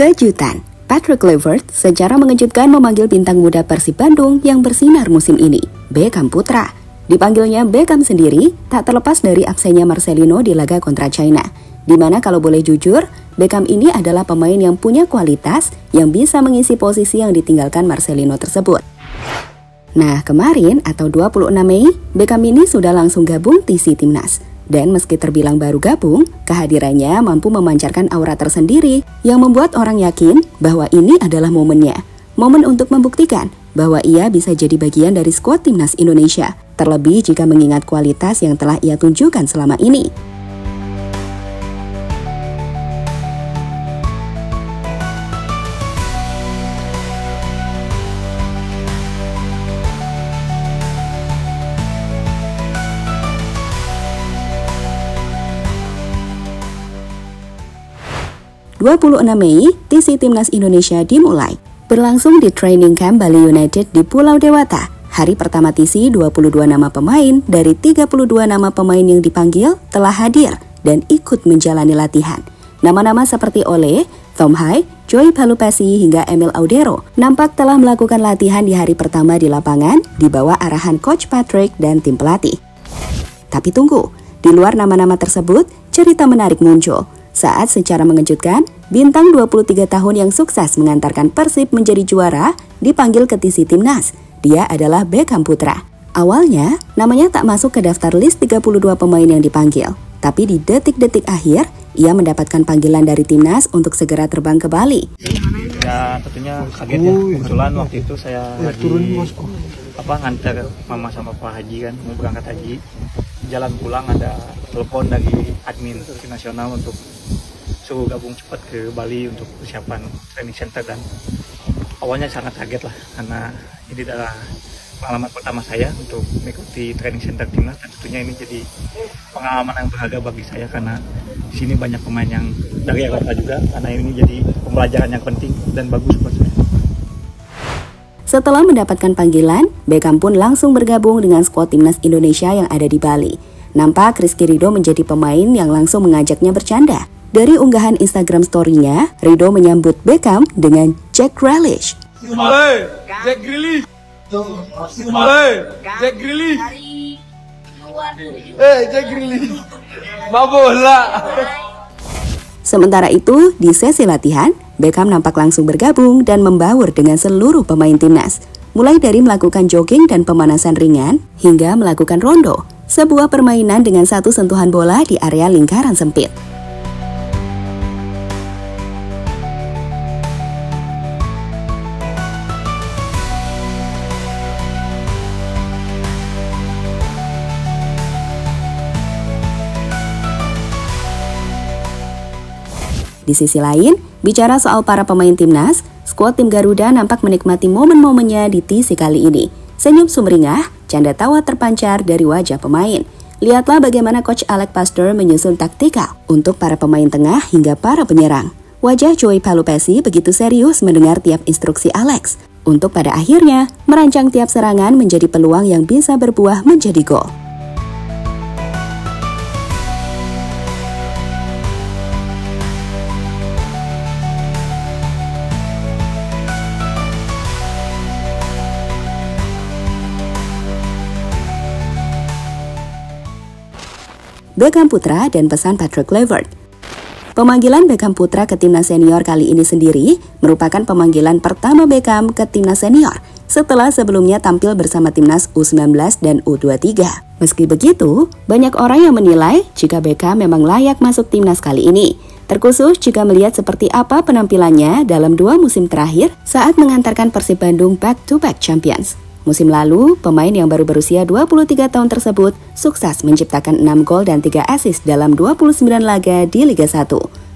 Kejutan, Patrick Kluivert secara mengejutkan memanggil bintang muda Persib Bandung yang bersinar musim ini, Beckham Putra. Dipanggilnya Beckham sendiri tak terlepas dari absennya Marcelino di laga kontra China, di mana kalau boleh jujur, Beckham ini adalah pemain yang punya kualitas yang bisa mengisi posisi yang ditinggalkan Marcelino tersebut. Nah, kemarin atau 26 Mei, Beckham ini sudah langsung gabung TC Timnas. Dan meski terbilang baru gabung, kehadirannya mampu memancarkan aura tersendiri yang membuat orang yakin bahwa ini adalah momennya. Momen untuk membuktikan bahwa ia bisa jadi bagian dari skuad Timnas Indonesia, terlebih jika mengingat kualitas yang telah ia tunjukkan selama ini. (26 Mei, TC Timnas Indonesia dimulai. Berlangsung di training camp Bali United di Pulau Dewata. Hari pertama TC, 22 nama pemain dari 32 nama pemain yang dipanggil telah hadir dan ikut menjalani latihan. Nama-nama seperti Ole, Tom Hai, Joey Palupesi hingga Emil Audero nampak telah melakukan latihan di hari pertama di lapangan di bawah arahan Coach Patrick dan tim pelatih. Tapi tunggu, di luar nama-nama tersebut, cerita menarik muncul. Saat secara mengejutkan, bintang 23 tahun yang sukses mengantarkan Persib menjadi juara dipanggil ke TC Timnas. Dia adalah Beckham Putra. Awalnya, namanya tak masuk ke daftar list 32 pemain yang dipanggil. Tapi di detik-detik akhir, ia mendapatkan panggilan dari Timnas untuk segera terbang ke Bali. Ya tentunya kaget ya, kebetulan waktu itu saya lagi nganter mama sama Pak Haji kan, mau berangkat haji. Jalan pulang ada telepon dari admin tim nasional untuk suruh gabung cepat ke Bali untuk persiapan training center, dan awalnya sangat kaget lah karena ini adalah pengalaman pertama saya untuk mengikuti training center timnas, dan tentunya ini jadi pengalaman yang berharga bagi saya karena di sini banyak pemain yang dari Eropa juga, karena ini jadi pembelajaran yang penting dan bagus buat saya. Setelah mendapatkan panggilan, Beckham pun langsung bergabung dengan skuad Timnas Indonesia yang ada di Bali. Nampak Rizky Ridho menjadi pemain yang langsung mengajaknya bercanda. Dari unggahan Instagram story-nya, Ridho menyambut Beckham dengan Jack Grealish. Hey, Jack Grealish. Hey, Jack Grealish. Hey, Jack Grealish. Babola. Sementara itu, di sesi latihan, Beckham nampak langsung bergabung dan membaur dengan seluruh pemain timnas. Mulai dari melakukan jogging dan pemanasan ringan, hingga melakukan rondo, sebuah permainan dengan satu sentuhan bola di area lingkaran sempit. Di sisi lain, bicara soal para pemain timnas, skuad tim Garuda nampak menikmati momen-momennya di TC kali ini. Senyum sumringah, canda tawa terpancar dari wajah pemain. Lihatlah bagaimana Coach Alex Pastor menyusun taktikal untuk para pemain tengah hingga para penyerang. Wajah Joey Palupesi begitu serius mendengar tiap instruksi Alex, untuk pada akhirnya merancang tiap serangan menjadi peluang yang bisa berbuah menjadi gol. Beckham Putra dan pesan Patrick Kluivert. Pemanggilan Beckham Putra ke timnas senior kali ini sendiri merupakan pemanggilan pertama Beckham ke timnas senior setelah sebelumnya tampil bersama timnas U19 dan U23. Meski begitu, banyak orang yang menilai jika Beckham memang layak masuk timnas kali ini, terkhusus jika melihat seperti apa penampilannya dalam 2 musim terakhir saat mengantarkan Persib Bandung back-to-back champions. Musim lalu, pemain yang baru berusia 23 tahun tersebut sukses menciptakan 6 gol dan 3 assist dalam 29 laga di Liga 1.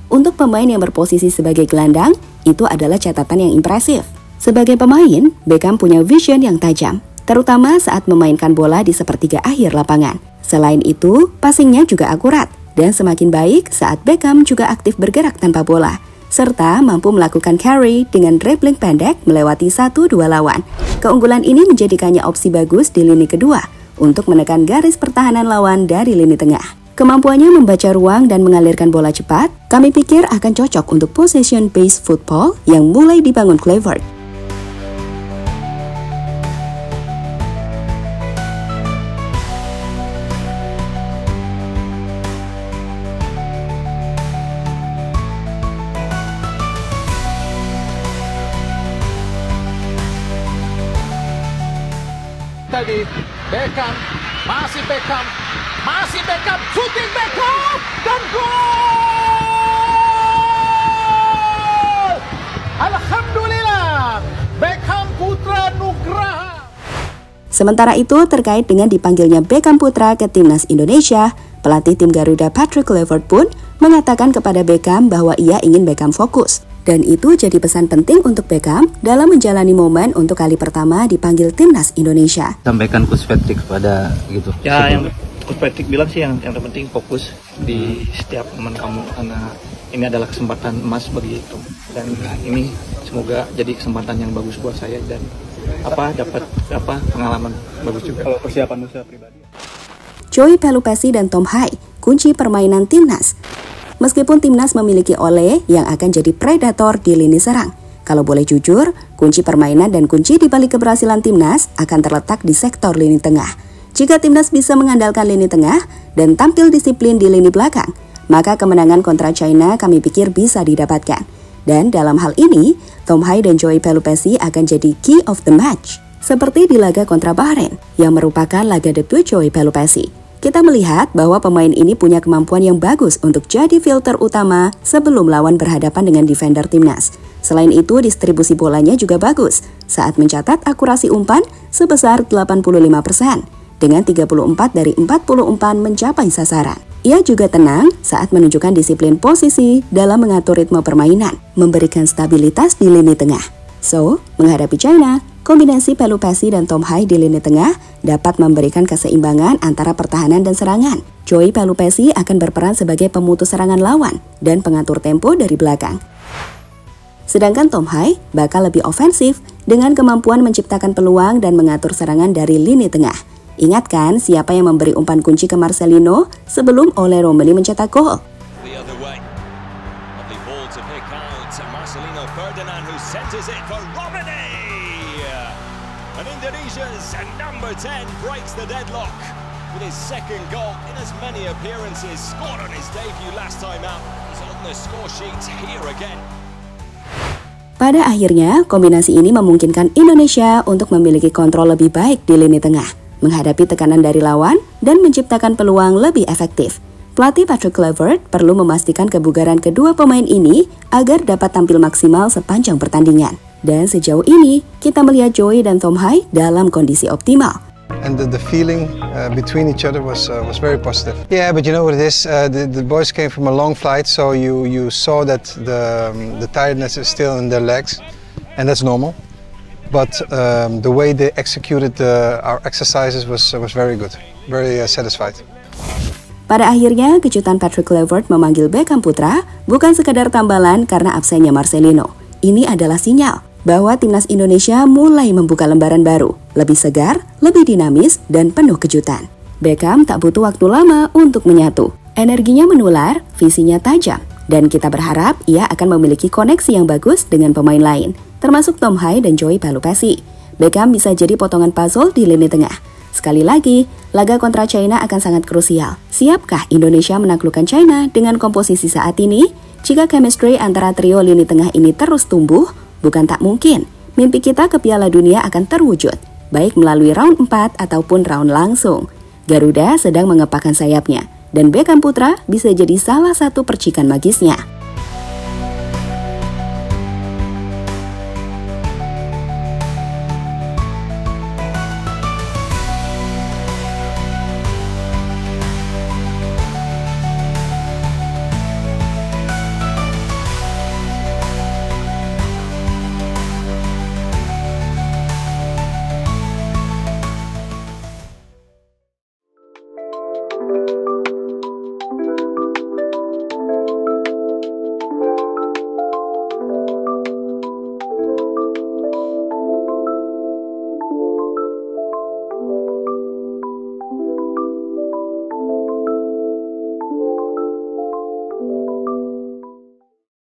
Untuk pemain yang berposisi sebagai gelandang, itu adalah catatan yang impresif. Sebagai pemain, Beckham punya vision yang tajam, terutama saat memainkan bola di sepertiga akhir lapangan. Selain itu, passingnya juga akurat, dan semakin baik saat Beckham juga aktif bergerak tanpa bola, serta mampu melakukan carry dengan dribbling pendek melewati 1-2 lawan. Keunggulan ini menjadikannya opsi bagus di lini kedua untuk menekan garis pertahanan lawan dari lini tengah. Kemampuannya membaca ruang dan mengalirkan bola cepat, kami pikir akan cocok untuk possession-based football yang mulai dibangun Kluivert. Tadi Beckham, masih Beckham, shooting Beckham dan gol! Alhamdulillah, Beckham Putra Nugraha. Sementara itu, terkait dengan dipanggilnya Beckham Putra ke timnas Indonesia, pelatih tim Garuda Patrick Kluivert pun mengatakan kepada Beckham bahwa ia ingin Beckham fokus. Dan itu jadi pesan penting untuk Beckham dalam menjalani momen untuk kali pertama dipanggil timnas Indonesia. Sampaikan Coach Patrick kepada gitu. Ya, yang Coach Patrick bilang sih yang terpenting fokus di setiap momen kamu, karena ini adalah kesempatan emas bagi itu. Dan ini semoga jadi kesempatan yang bagus buat saya dan dapat pengalaman bagus juga. Kalau persiapan saya pribadi. Joey Pelupessy dan Tom Hai kunci permainan timnas. Meskipun timnas memiliki Ole yang akan jadi predator di lini serang, kalau boleh jujur, kunci permainan dan kunci di balik keberhasilan timnas akan terletak di sektor lini tengah. Jika timnas bisa mengandalkan lini tengah dan tampil disiplin di lini belakang, maka kemenangan kontra China kami pikir bisa didapatkan. Dan dalam hal ini, Tom Hai dan Joey Pelupessy akan jadi key of the match, seperti di laga kontra Bahrain, yang merupakan laga debut Joey Pelupessy. Kita melihat bahwa pemain ini punya kemampuan yang bagus untuk jadi filter utama sebelum lawan berhadapan dengan defender timnas. Selain itu, distribusi bolanya juga bagus saat mencatat akurasi umpan sebesar 85%, dengan 34 dari 40 umpan mencapai sasaran. Ia juga tenang saat menunjukkan disiplin posisi dalam mengatur ritme permainan, memberikan stabilitas di lini tengah. So, menghadapi China, kombinasi Pelupessy dan Tom Hai di lini tengah dapat memberikan keseimbangan antara pertahanan dan serangan. Joey Pelupessy akan berperan sebagai pemutus serangan lawan dan pengatur tempo dari belakang. Sedangkan Tom Hai bakal lebih ofensif dengan kemampuan menciptakan peluang dan mengatur serangan dari lini tengah. Ingat kan siapa yang memberi umpan kunci ke Marcelino sebelum Ole Romeli mencetak gol? And Indonesia's number 10 breaks the deadlock with his second goal in as many appearances. Scored on his debut last time out. He's on the score sheet here again. Pada akhirnya, kombinasi ini memungkinkan Indonesia untuk memiliki kontrol lebih baik di lini tengah, menghadapi tekanan dari lawan, dan menciptakan peluang lebih efektif. Pelatih Patrick Kluivert perlu memastikan kebugaran kedua pemain ini agar dapat tampil maksimal sepanjang pertandingan. Dan sejauh ini, kita melihat Joey dan Tom Hai dalam kondisi optimal. And the feeling between each other was very positive. Yeah, but you know what it is. The boys came from a long flight, so you saw that the tiredness is still in their legs, and that's normal. But the way they executed our exercises was very good, very satisfied. Pada akhirnya, kejutan Patrick Kluivert memanggil Beckham Putra bukan sekadar tambalan karena absennya Marcelino. Ini adalah sinyal bahwa timnas Indonesia mulai membuka lembaran baru, lebih segar, lebih dinamis, dan penuh kejutan. Beckham tak butuh waktu lama untuk menyatu. Energinya menular, visinya tajam, dan kita berharap ia akan memiliki koneksi yang bagus dengan pemain lain, termasuk Tom Hai dan Joey Pelupessy. Beckham bisa jadi potongan puzzle di lini tengah. Sekali lagi, laga kontra China akan sangat krusial. Siapkah Indonesia menaklukkan China dengan komposisi saat ini? Jika chemistry antara trio lini tengah ini terus tumbuh, bukan tak mungkin mimpi kita ke Piala Dunia akan terwujud, baik melalui round 4 ataupun round langsung. Garuda sedang mengepakkan sayapnya, dan Beckham Putra bisa jadi salah satu percikan magisnya.